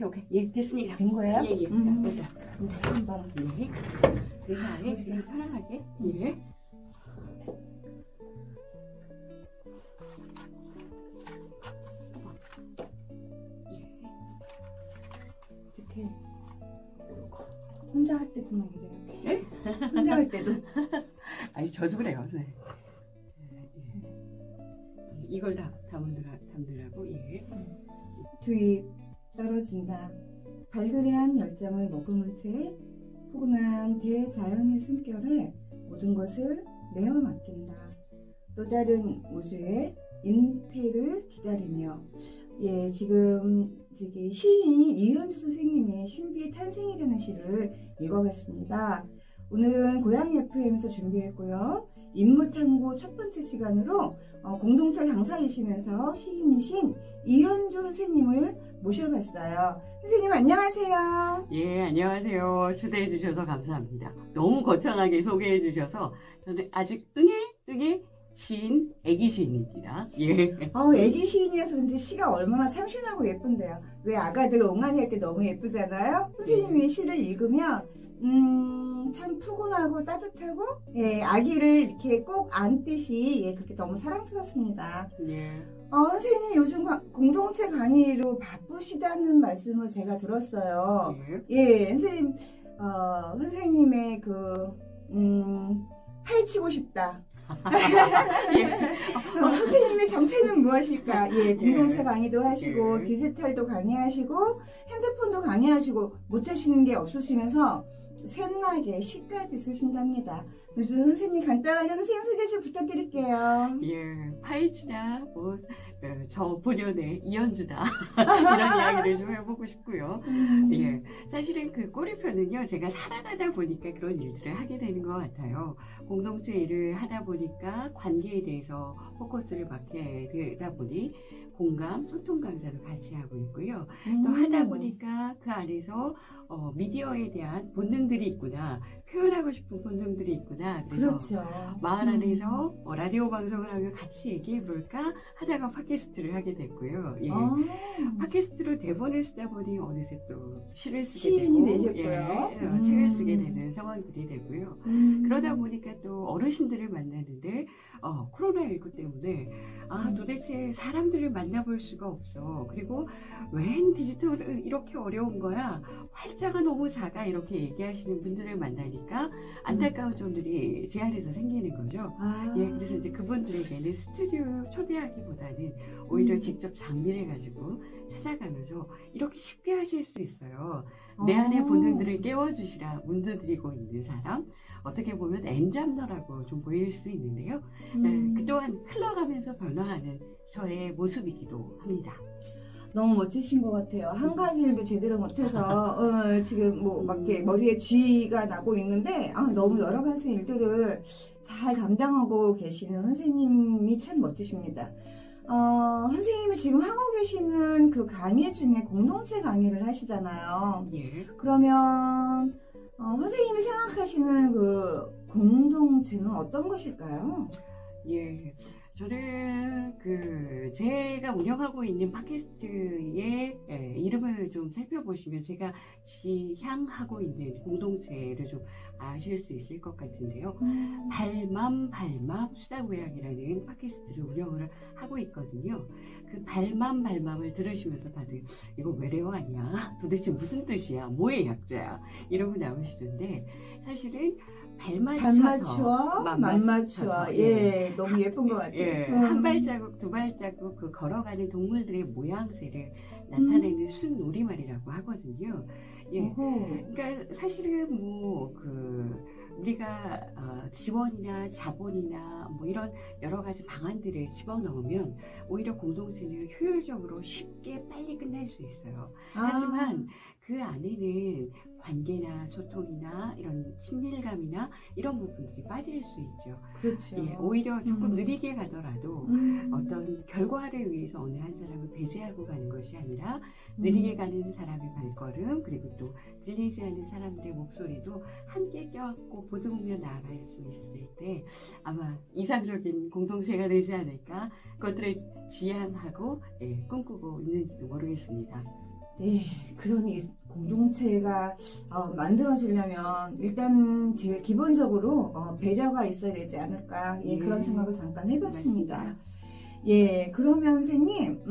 오케이. 예, 됐습니다. 된 거예요? 예. 됐어. 한번 예. 그래서 안에 그냥 편안하게 예. 이렇게 혼자 할 때도 막 이래요. 네? 혼자 할 때도. 아니 저도 그래요. 네. 이걸 다 담으라고 예. 주입 떨어진다. 발그레한 열정을 머금은 채 포근한 대자연의 숨결에 모든 것을 내어 맡긴다. 또 다른 우주의 잉태를 기다리며 예, 지금 저기 시인 이현주 선생님의 신비의 탄생이라는 시를 읽어봤습니다. 오늘은 고양이 FM에서 준비했고요. 인물탐구 첫 번째 시간으로 공동체 강사이시면서 시인이신 이현주 선생님을 모셔봤어요. 선생님 안녕하세요. 예, 안녕하세요. 초대해 주셔서 감사합니다. 너무 거창하게 소개해 주셔서 저는 아직 응애 시인, 애기 시인입니다. 예. 애기 시인이어서 그런지 시가 얼마나 참신하고 예쁜데요. 왜 아가들 옹알이 할 때 너무 예쁘잖아요. 선생님의 시를 읽으면 참 푸근하고 따뜻하고 예, 아기를 이렇게 꼭 안듯이 예, 그렇게 너무 사랑스럽습니다. 예. 선생님 요즘 공동체 강의로 바쁘시다는 말씀을 제가 들었어요. 예, 선생님 선생님의 파헤치고 싶다. 선생님의 정체는 무엇일까? 예, 공동체 강의도 하시고 디지털도 강의하시고 핸드폰도 강의하시고 못하시는 게 없으시면서 샘나게 시까지 쓰신답니다. 요즘 선생님 간단하게 선생님 소개 좀 부탁드릴게요. 예, 파헤치나 저 본연의 이현주다 이런 이야기를 좀 해보고 싶고요. 예, 사실은 그 꼬리표는요 제가 살아가다 보니까 그런 일들을 하게 되는 것 같아요. 공동체 일을 하다 보니까 관계에 대해서 포커스를 맞게 되다 보니 공감, 소통 강사도 같이 하고 있고요. 또 하다 보니까 그 안에서 미디어에 대한 본능들이 있구나, 표현하고 싶은 본능들이 있구나. 그래서 그렇죠. 마을 안에서 라디오 방송을 하면 같이 얘기해 볼까 하다가 팟캐스트를 하게 됐고요. 예. 팟캐스트로 대본을 쓰다 보니 어느새 또 시를 쓰게 되고 되셨고요. 책을 쓰게 되는 상황들이 되고요. 그러다 보니까 또 어르신들을 만나는데 코로나19 때문에 도대체 사람들을 만나볼 수가 없어. 그리고 웬 디지털은 이렇게 어려운 거야. 활자가 너무 작아. 이렇게 얘기하시는 분들을 만나니까 안타까운 점들이 제 안에서 생기는 거죠. 예, 그래서 이제 그분들에게는 스튜디오 초대하기보다는 오히려 직접 장비를 가지고 찾아가면서 이렇게 쉽게 하실 수 있어요. 내 안의 본능들을 깨워주시라 문드드리고 있는 사람. 어떻게 보면 엔잡러라고 좀 보일 수 있는데요. 그동안 흘러가면서 변화하는 저의 모습이기도 합니다. 너무 멋지신 것 같아요. 한 가지 일도 제대로 못해서 지금 뭐 막 이렇게 머리에 쥐가 나고 있는데 너무 여러 가지 일들을 잘 감당하고 계시는 선생님이 참 멋지십니다. 선생님이 지금 하고 계시는 그 강의 중에 공동체 강의를 하시잖아요. 예. 그러면 선생님이 생각하시는 그 공동체는 어떤 것일까요? 예, 저는 제가 운영하고 있는 팟캐스트의 이름을 좀 살펴보시면 제가 지향하고 있는 공동체를 좀 아실 수 있을 것 같은데요. 발맘 수다고양이라는 팟캐스트를 운영을 하고 있거든요. 그 발맘을 들으시면서 다들 이거 외래어 아니야? 도대체 무슨 뜻이야? 뭐의 약자야? 이러고 나오시는데 사실은 발맞춰, 맘맞춰. 예, 너무 예쁜 것 같아요. 예, 한 발자국, 두 발자국 그 걸어가는 동물들의 모양새를 나타내는 순놀이말이라고 하거든요. 예, 그러니까 사실은 우리가 지원이나 자본이나 뭐 이런 여러 가지 방안들을 집어넣으면 오히려 공동체는 효율적으로 쉽게 빨리 끝날 수 있어요. 하지만 그 안에는 관계나 소통이나 이런 친밀감이나 이런 부분들이 빠질 수 있죠. 그렇죠. 예, 오히려 조금 느리게 가더라도 어떤 결과를 위해서 어느 한 사람을 배제하고 가는 것이 아니라 느리게 가는 사람의 발걸음, 그리고 또 들리지 않는 사람들의 목소리도 함께 껴안고 보듬으며 나아갈 수 있을 때 아마 이상적인 공동체가 되지 않을까, 그것들을 지향하고 꿈꾸고 있는지도 모르겠습니다. 네, 그런 이 공동체가 만들어지려면 일단 제일 기본적으로 배려가 있어야 되지 않을까, 예, 그런 생각을 잠깐 해봤습니다. 맞습니다. 예, 그러면 선생님,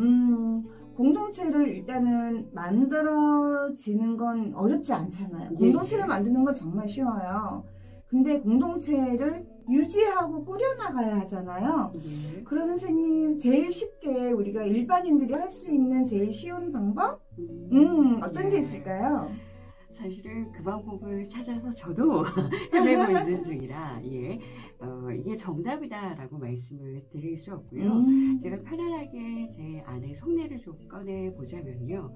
공동체를 일단은 만들어지는 건 어렵지 않잖아요. 공동체를 만드는 건 정말 쉬워요. 근데 공동체를 유지하고 꾸려나가야 하잖아요. 그러면 선생님, 제일 쉽게 우리가 일반인들이 할 수 있는 제일 쉬운 방법? 어떤 게 있을까요? 사실은 그 방법을 찾아서 저도 헤매고 있는 중이라, 이게 정답이다라고 말씀을 드릴 수 없고요. 제가 편안하게 제 안의 속내를 좀 꺼내보자면요.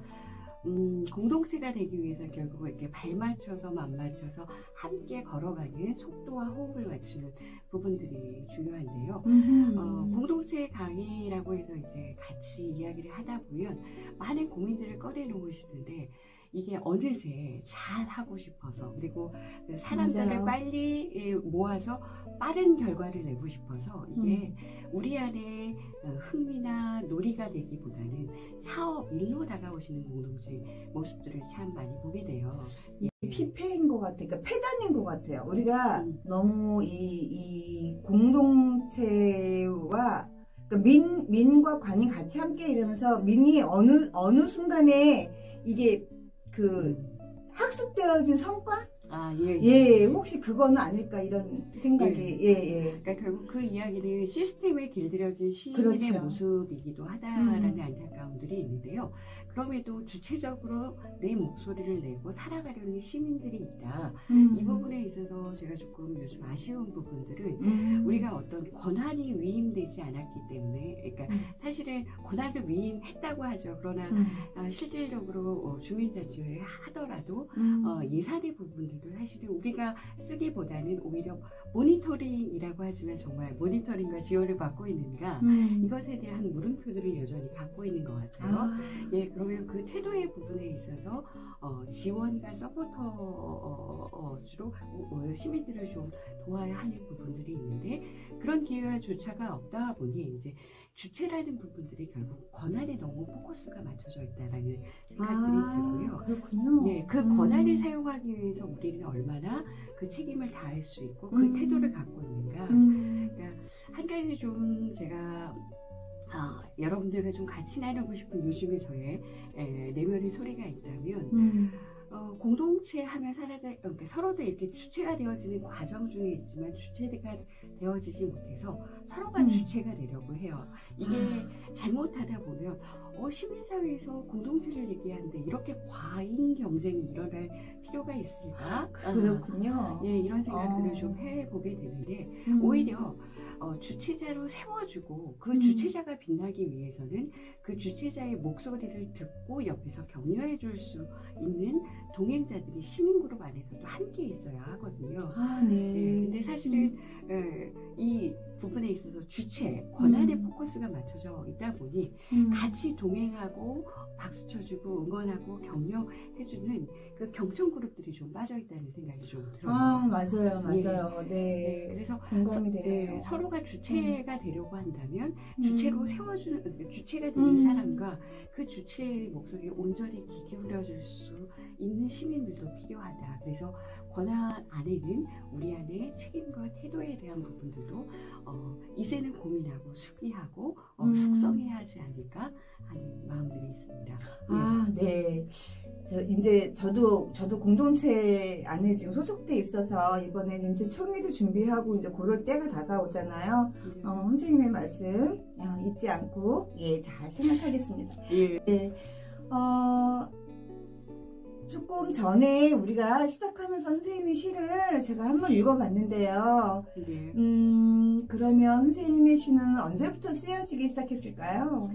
공동체가 되기 위해서 결국 이렇게 발 맞춰서 맘 맞춰서 함께 걸어가는 속도와 호흡을 맞추는 부분들이 중요한데요. 공동체 강의라고 해서 이제 같이 이야기를 하다 보면 많은 고민들을 꺼내놓으시는데, 이게 어느새 잘 하고 싶어서, 그리고 그 사람들을 맞아요. 빨리 모아서 빠른 결과를 내고 싶어서, 이게 우리 안에 흥미나 놀이가 되기보다는 사업, 일로 다가오시는 공동체 모습들을 참 많이 보게 돼요. 피폐인 것 같아요. 그러니까 폐단인 것 같아요. 우리가 너무 이 공동체와, 그러니까 민과 관이 같이 함께 이러면서 민이 어느 순간에 이게 학습되어진 성과? 혹시 그거는 아닐까, 이런 생각이. 그러니까 결국 그 이야기는 시스템에 길들여진 시민의 모습이기도 하다라는 안타까움들이 있는데요. 그럼에도 주체적으로 내 목소리를 내고 살아가려는 시민들이 있다. 이 부분에 있어서 제가 조금 요즘 아쉬운 부분들은, 우리가 어떤 권한이 위임되지 않았기 때문에, 그러니까 사실은 권한을 위임했다고 하죠. 그러나 실질적으로 주민자치를 하더라도 예산의 부분들도 사실은 우리가 쓰기보다는 오히려 모니터링이라고 하지만 정말 모니터링과 지원을 받고 있는가, 이것에 대한 물음표들을 여전히 갖고 있는 것 같아요. 그러면 그 태도의 부분에 있어서 지원과 서포터주로 시민들을 좀 도와야 하는 부분들이 있는데, 그런 기회조차가 없다 보니 이제 주체라는 부분들이 결국 권한에 너무 포커스가 맞춰져 있다라는 생각들이 들고요. 그렇군요. 그 권한을 사용하기 위해서 우리는 얼마나 그 책임을 다할 수 있고 그 태도를 갖고 있는가. 그러니까 한 가지 좀 제가 여러분들과 좀 같이 나누고 싶은 요즘에 저의 내면의 소리가 있다면, 공동체 하면 그러니까 서로도 이렇게 주체가 되어지는 과정 중에 있지만 주체가 되어지지 못해서 서로가 주체가 되려고 해요. 이게 잘못하다 보면 시민사회에서 공동체를 얘기하는데 이렇게 과잉 경쟁이 일어날 필요가 있을까? 그렇군요. 이런 생각들을 좀 해보게 되는데, 오히려 주체자로 세워주고 그 주체자가 빛나기 위해서는 그 주체자의 목소리를 듣고 옆에서 격려해 줄 수 있는 동행자들이 시민그룹 안에서도 함께 있어야 하거든요. 근데 사실은 이 부분에 있어서 주체, 권한의 포커스가 맞춰져 있다 보니 같이 동행하고 박수 쳐주고 응원하고 격려해주는 그 경청그룹들이 좀 빠져있다는 생각이 좀 들어요. 맞아요. 그래서 공감이 되네요. 서로가 주체가 되려고 한다면 주체로 세워주는, 주체가 되는 사람과 그 주체의 목소리를 온전히 귀 기울여줄 수 있는 시민들도 필요하다. 그래서 권한 안에는 우리 안에 책임과 태도에 대한 부분들도 이제는 고민하고 숙기하고 숙성해야 하지 않을까 하는 마음들이 있습니다. 저도 공동체 안에 지금 소속돼 있어서 이번에 이제 총회도 준비하고 이제 그럴 때가 다가오잖아요. 선생님의 말씀 잊지 않고 잘 생각하겠습니다. 조금 전에 우리가 시작하면서 선생님의 시를 제가 한번 읽어봤는데요. 그러면 선생님의 시는 언제부터 쓰여지기 시작했을까요?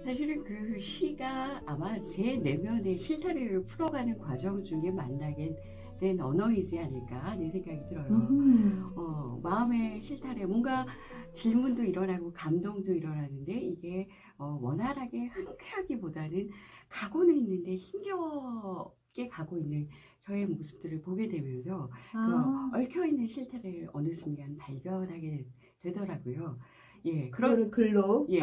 사실은 그 시가 아마 제 내면의 실타래를 풀어가는 과정 중에 만나게 된 언어이지 않을까 하는 생각이 들어요. 마음의 실타래, 뭔가 질문도 일어나고 감동도 일어나는데 이게 원활하게 흔쾌하기보다는 가고는 있는데 힘겹게 가고 있는 저의 모습들을 보게 되면서 그 얽혀있는 실타래를 어느 순간 발견하게 되더라고요. 예, 그거를 글로. 예,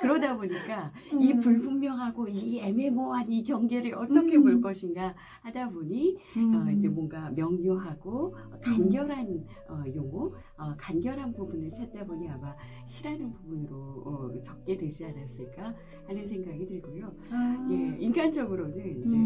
그러다 보니까 이 불분명하고 이 애매모호한 이 경계를 어떻게 볼 것인가 하다 보니 이제 뭔가 명료하고 간결한 용어, 간결한 부분을 찾다 보니 아마 시라는 부분으로 적게 되지 않았을까 하는 생각이 들고요. 예, 인간적으로는 이제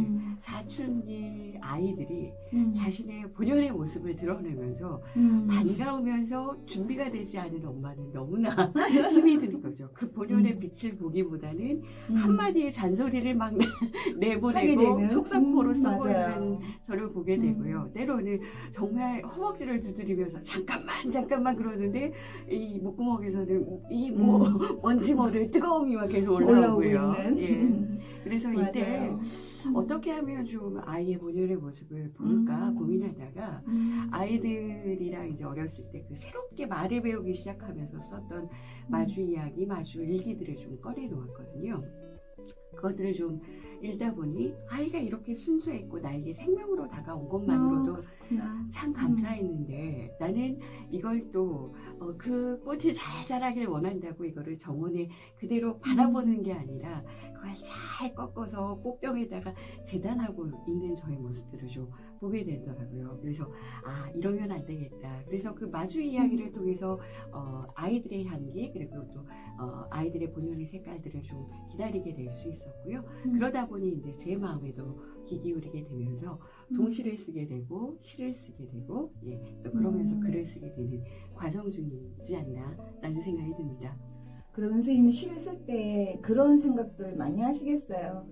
사춘기 아이들이 자신의 본연의 모습을 드러내면서 반가우면서 준비가 되지 않은 엄마는 너무나 힘이 드는 거죠. 그 본연의 빛을 보기보다는 한마디의 잔소리를 막 내보내고 속사포로 써버리는 저를 보게 되고요. 때로는 정말 허벅지를 두드리면서 잠깐만 그러는데 이 목구멍에서는 이 먼지 머리를 뜨거움이 막 계속 올라오고요. 예. 그래서 이때 어떻게 하면 좀 아이의 본연의 모습을 볼까 고민하다가 아이들이랑 이제 어렸을 때 그 새롭게 말을 배우기 시작하면서 썼던 마주 이야기, 마주 일기들을 좀 꺼내 놓았거든요. 그것들을 좀 읽다 보니 아이가 이렇게 순수했고 나에게 생명으로 다가온 것만으로도 참 감사했는데 나는 이걸 또 그 꽃이 잘 자라길 원한다고 이거를 정원에 그대로 바라보는 게 아니라 그걸 잘 꺾어서 꽃병에다가 재단하고 있는 저의 모습들을 좀 보게 되더라고요. 그래서 이러면 안 되겠다. 그래서 그 마주 이야기를 통해서 아이들의 향기 그리고 또 아이들의 본연의 색깔들을 좀 기다리게 될 수 있었고요. 그러다 보니 이제 제 마음에도 귀 기울이게 되면서 동시를 쓰게 되고 시를 쓰게 되고 또 그러면서 글을 쓰게 되는 과정 중이지 않나라는 생각이 듭니다. 그러면 선생님이 시를 쓸 때 그런 생각들 많이 하시겠어요.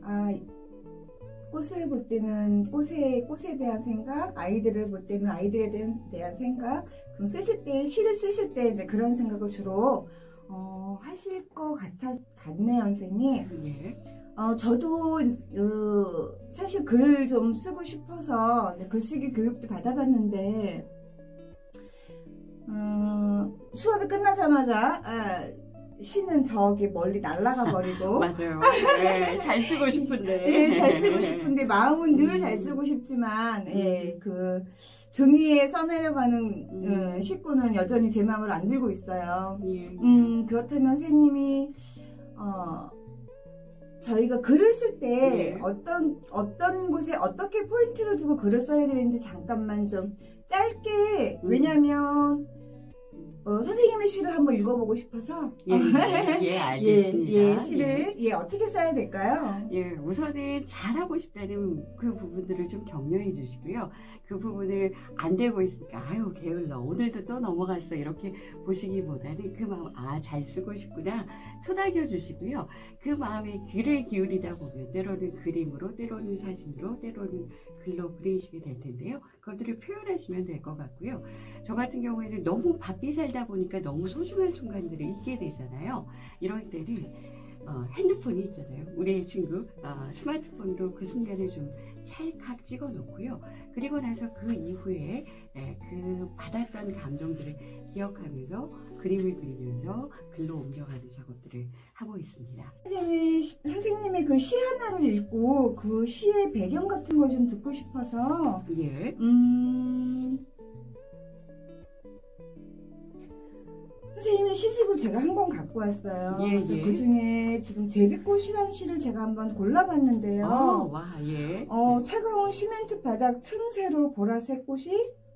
꽃을 볼 때는 꽃에 대한 생각, 아이들을 볼 때는 아이들에 대한 생각. 그럼 시를 쓰실 때 이제 그런 생각을 주로 하실 것 같네요, 선생님. 예. 저도 사실 글을 좀 쓰고 싶어서 이제 글쓰기 교육도 받아봤는데 수업이 끝나자마자 시는 저기 멀리 날아가 버리고 맞아요. 네, 잘 쓰고 싶은데 네, 잘 쓰고 싶은데 마음은 늘 잘 쓰고 싶지만 그 종이에 써내려가는 식구는 여전히 제 마음을 안 들고 있어요. 그렇다면 선생님이 저희가 글을 쓸 때 어떤 곳에 어떻게 포인트를 두고 글을 써야 되는지 잠깐만 좀 짧게 왜냐면 선생님의 시를 한번 읽어보고 싶어서 알겠습니다. 시를 어떻게 써야 될까요? 우선은 잘하고 싶다는 그 부분들을 좀 격려해 주시고요. 그 부분을 안 되고 있으니까 아유 게을러 오늘도 또 넘어갔어 이렇게 보시기보다는 그 마음 잘 쓰고 싶구나 토닥여 주시고요. 그 마음에 귀를 기울이다 보면 때로는 그림으로 때로는 사진으로 때로는 글로 그리시게 될 텐데요. 그것들을 표현하시면 될 것 같고요. 저 같은 경우에는 너무 바삐 살다 보니까 너무 소중한 순간들을 잊게 되잖아요. 이럴 때는 핸드폰이 있잖아요. 우리 친구 스마트폰으로 그 순간을 좀 찰칵 찍어 놓고요. 그리고 나서 그 이후에 그 받았던 감정들을 기억하면서 그림을 그리면서 글로 옮겨가는 작업들을 하고 있습니다. 선생님의 그 시 하나를 읽고 그 시의 배경 같은 걸 좀 듣고 싶어서 선생님의 시집을 제가 한 권 갖고 왔어요. 그래서 그 중에 지금 제비꽃이라는 시를 제가 한번 골라봤는데요. 차가운 시멘트 바닥 틈새로 보라색 꽃이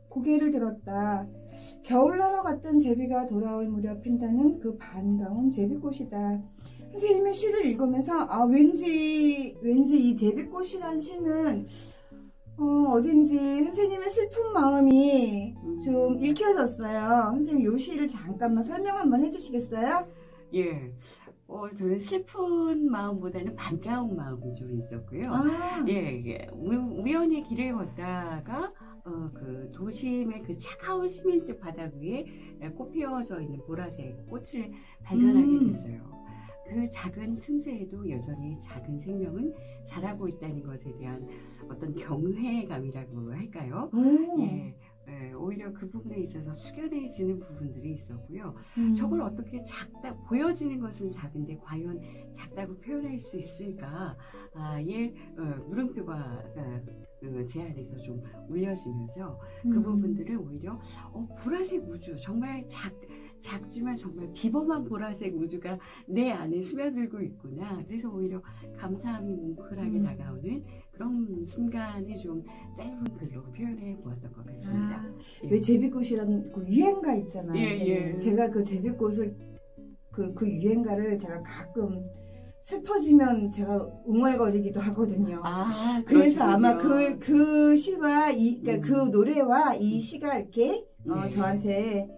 고개를 들었다. 겨울나러 갔던 제비가 돌아올 무렵 핀다는 그 반가운 제비꽃이다. 선생님의 시를 읽으면서 왠지 이 제비꽃이라는 시는 어딘지 선생님의 슬픈 마음이 좀 읽혀졌어요. 선생님 이 시를 잠깐만 설명 한번 해주시겠어요? 저는 슬픈 마음보다는 반가운 마음이 좀 있었고요. 우연히 길을 걷다가 그 도심의 그 차가운 시멘트 바닥 위에 꽃 피어져 있는 보라색 꽃을 발견하게 됐어요. 그 작은 틈새에도 여전히 작은 생명은 자라고 있다는 것에 대한 어떤 경외감이라고 할까요? 예, 오히려 그 부분에 있어서 숙연해지는 부분들이 있었고요. 저걸 어떻게 보여지는 것은 작은데 과연 작다고 표현할 수 있을까? 물음표가 제 안에서 좀 울려지면서 그 부분들을 오히려 보라색 우주, 정말 작지만 정말 비범한 보라색 우주가 내 안에 스며들고 있구나. 그래서 오히려 감사함이 뭉클하게 다가오는 그런 순간을 좀 짧은 글로 표현해 보았던 것 같습니다. 왜 제비꽃이라는 그 유행가 있잖아요. 예. 제가 그 제비꽃을 그 유행가를 제가 가끔 슬퍼지면 제가 웅얼거리기도 하거든요. 그래서 아마 그 시와 그러니까 그 노래와 이 시가 이렇게 저한테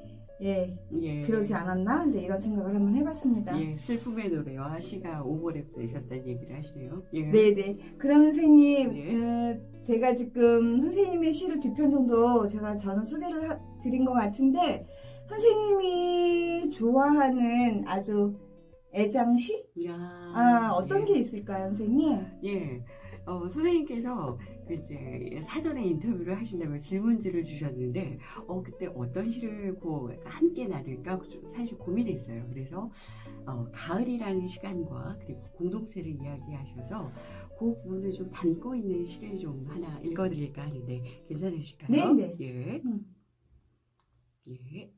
그러지 않았나? 이제 이런 생각을 한번 해봤습니다. 예, 슬픔의 노래와 시가 오버랩되셨다는 얘기를 하시네요. 예. 네네. 그럼 선생님, 제가 지금 선생님의 시를 2편 정도 저는 소개를 드린 것 같은데, 선생님이 좋아하는 아주 애장시? 어떤 게 있을까요, 선생님? 예. 선생님께서 이제 사전에 인터뷰를 하신다고 질문지를 주셨는데, 그때 어떤 시를 함께 나눌까 사실 고민했어요. 그래서, 가을이라는 시간과 그리고 공동체를 이야기하셔서 그 부분을 좀 담고 있는 시를 좀 하나 읽어드릴까 하는데, 괜찮으실까요? 네네. 예. 예.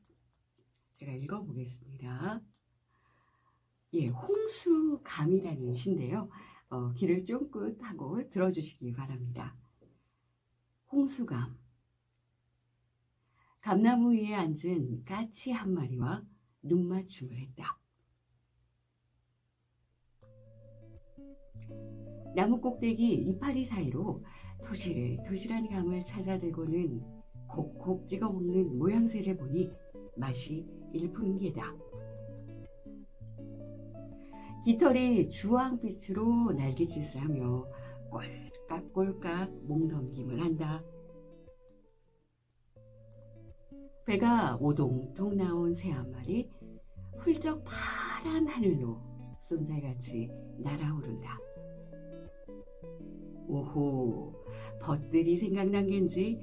제가 읽어보겠습니다. 예, 홍수감이라는 시인데요. 귀를 쫑긋하고 들어주시기 바랍니다. 홍수감. 감나무 위에 앉은 까치 한 마리와 눈맞춤을 했다. 나무 꼭대기 이파리 사이로 도실도실한 감을 찾아들고는 콕콕 찍어 먹는 모양새를 보니 맛이 일품게다. 깃털이 주황빛으로 날갯짓을 하며 꼴깍꼴깍 목 넘김을 한다. 배가 오동통 나온 새 한 마리 훌쩍 파란 하늘로 쏜살같이 날아오른다. 오호, 벗들이 생각난 겐지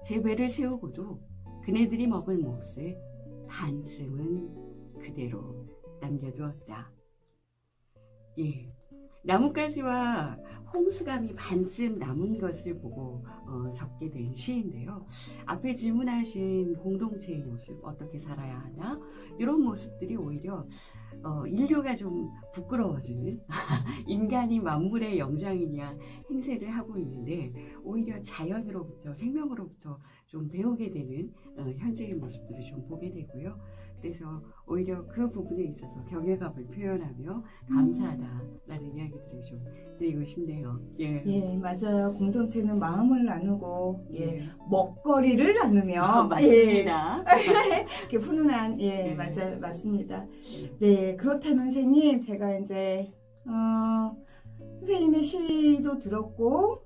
제 배를 세우고도 그네들이 먹은 몫을 반쯤은 그대로 남겨두었다. 예, 나뭇가지와 홍수감이 반쯤 남은 것을 보고 적게 된 시인데요. 앞에 질문하신 공동체의 모습, 어떻게 살아야 하나? 이런 모습들이 오히려 인류가 좀 부끄러워지는 인간이 만물의 영장이냐 행세를 하고 있는데 오히려 자연으로부터 생명으로부터 좀 배우게 되는 현재의 모습들을 좀 보게 되고요. 그래서 오히려 그 부분에 있어서 경외감을 표현하며 감사하다라는 이야기들을 좀 드리고 싶네요. 예, 맞아요. 공동체는 마음을 나누고 먹거리를 나누며 맞습니다. 이렇게 훈훈한 맞아요, 맞습니다. 네, 그렇다면 선생님, 제가 이제 선생님의 시도 들었고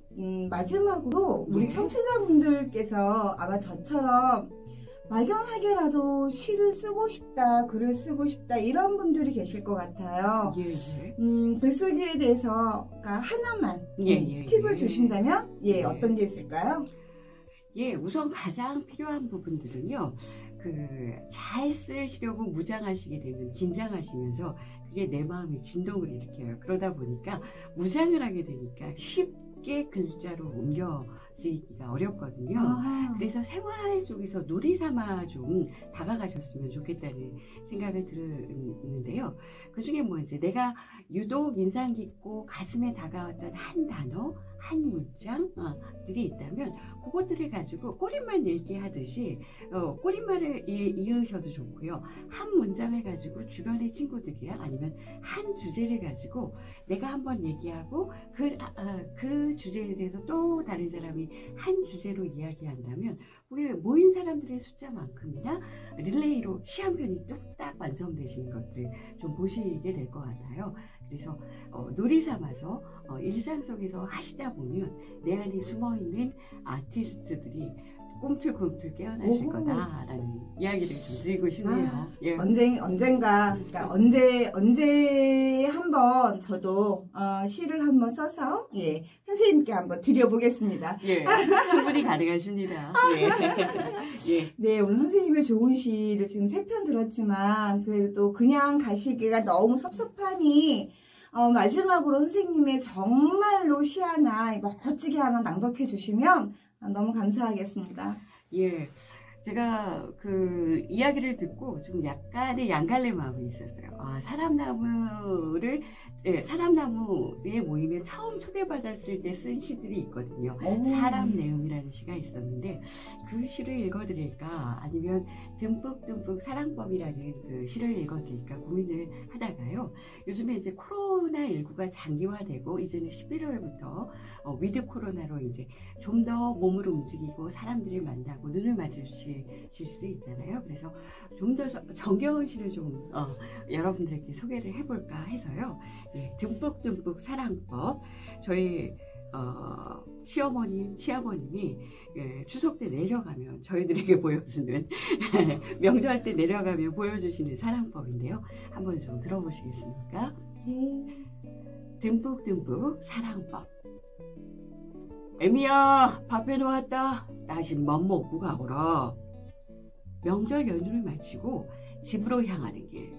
마지막으로 우리 청취자분들께서 아마 저처럼 막연하게라도 시를 쓰고 싶다, 글을 쓰고 싶다 이런 분들이 계실 것 같아요. 글쓰기에 대해서 하나만 팁을 주신다면 어떤 게 있을까요? 우선 가장 필요한 부분들은요. 잘 쓰시려고 무장하시게 되면 긴장하시면서 그게 내 마음에 진동을 일으켜요. 그러다 보니까 무장을 하게 되니까 쉽게 글자로 옮겨지기가 어렵거든요. 그래서 생활 속에서 놀이 삼아 좀 다가가셨으면 좋겠다는 생각을 드는데요. 그 중에 이제 내가 유독 인상 깊고 가슴에 다가왔던 한 단어, 한 문장들이 있다면 그것들을 가지고 꼬릿말 읽기 하듯이 꼬릿말을 이으셔도 좋고요. 한 문장을 가지고 주변의 친구들이랑 아니면 한 주제를 가지고 내가 한번 얘기하고 그 주제에 대해서 또 다른 사람이 한 주제로 이야기한다면 우리 모인 사람들의 숫자만큼이나 릴레이로 시 한 편이 뚝딱 완성되시는 것들 좀 보시게 될 것 같아요. 그래서 놀이 삼아서 일상 속에서 하시다 보면 내 안에 숨어있는 아티스트들이 꿈틀꿈틀 깨어나실 오호. 거다라는 이야기를 좀 드리고 싶네요. 예. 언젠가, 그러니까 언제 한번 저도 시를 한번 써서 예, 선생님께 한번 드려보겠습니다. 예, 충분히 가능하십니다. 예. 예. 네, 오늘 선생님의 좋은 시를 지금 3편 들었지만 그래도 그냥 가시기가 너무 섭섭하니 마지막으로 선생님의 정말로 시 하나 멋지게 하나 낭독해 주시면 너무 감사하겠습니다. 예. 제가 그 이야기를 듣고 좀 약간의 양갈래 마음이 있었어요. 사람나무의 모임에 처음 초대받았을 때 쓴 시들이 있거든요. 사람 내음이라는 시가 있었는데 그 시를 읽어드릴까 아니면 듬뿍듬뿍 사랑법이라는 그 시를 읽어드릴까 고민을 하다가요. 요즘에 이제 코로나19가 장기화되고 이제는 11월부터 위드 코로나로 이제 좀 더 몸을 움직이고 사람들을 만나고 눈을 마주칠 수 있잖아요. 그래서 좀 더 정겨운 시를 좀 여러분들에게 소개를 해볼까 해서요. 예, 듬뿍듬뿍 사랑법. 저희 시어머님, 시아버님이 추석 때 내려가면 저희들에게 보여주는 명절 때 내려가면 보여주시는 사랑법인데요. 한번 좀 들어보시겠습니까? 듬뿍듬뿍 사랑법. 애미야, 밥 해놓았다. 나신 맘 먹고 가거라. 명절 연휴를 마치고 집으로 향하는 길.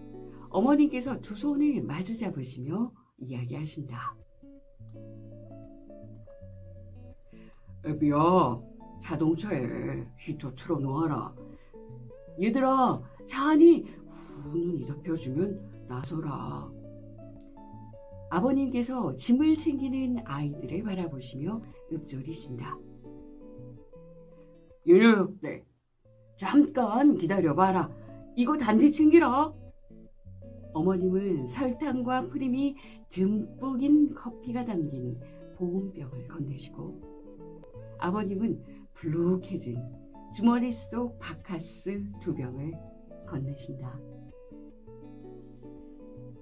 어머님께서 두 손을 마주 잡으시며 이야기하신다. 애비야, 자동차에 히터 틀어놓아라. 얘들아, 차 안이 후눈이 덮여주면 나서라. 아버님께서 짐을 챙기는 아이들을 바라보시며 읊조리신다. 이놈들, 잠깐 기다려봐라. 이거 단지 챙기라. 어머님은 설탕과 프림이 듬뿍인 커피가 담긴 보온병을 건네시고 아버님은 불룩해진 주머니 속 바카스 2병을 건네신다.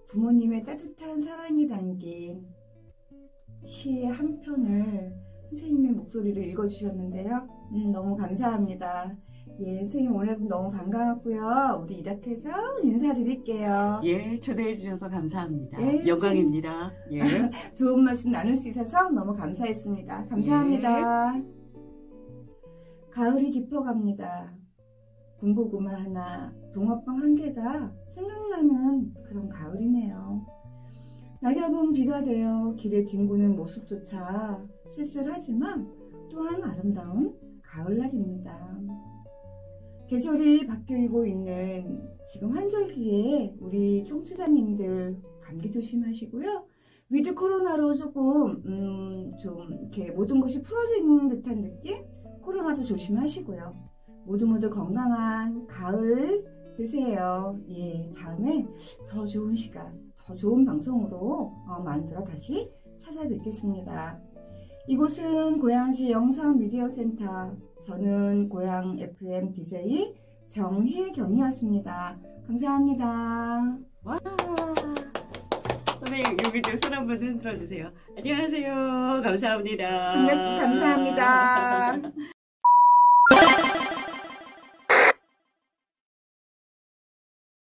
부모님의 따뜻한 사랑이 담긴 시의 한 편을 선생님의 목소리로 읽어주셨는데요. 너무 감사합니다. 예, 선생님 오늘 너무 반가웠고요. 우리 이렇게 해서 인사드릴게요. 예, 초대해 주셔서 감사합니다. 예, 영광입니다. 예. 좋은 말씀 나눌 수 있어서 너무 감사했습니다. 감사합니다. 예. 가을이 깊어갑니다. 군고구마 하나, 붕어빵 한 개가 생각나는 그런 가을이네요. 낙엽은 비가 되어 길에 뒹구는 모습조차 쓸쓸하지만 또한 아름다운 가을날입니다. 계절이 바뀌고 있는 지금 환절기에 우리 청취자님들 감기 조심하시고요. 위드 코로나로 조금 좀 이렇게 모든 것이 풀어지는 듯한 느낌? 코로나도 조심하시고요. 모두 건강한 가을 되세요. 예, 다음에 더 좋은 시간, 더 좋은 방송으로 만들어 다시 찾아뵙겠습니다. 이곳은 고양시 영상미디어센터, 저는 고양 FM DJ 정혜경이었습니다. 감사합니다. 와, 선생님 여기 좀 손 한번 흔들어 주세요. 안녕하세요. 감사합니다. 반갑습니다. 감사합니다.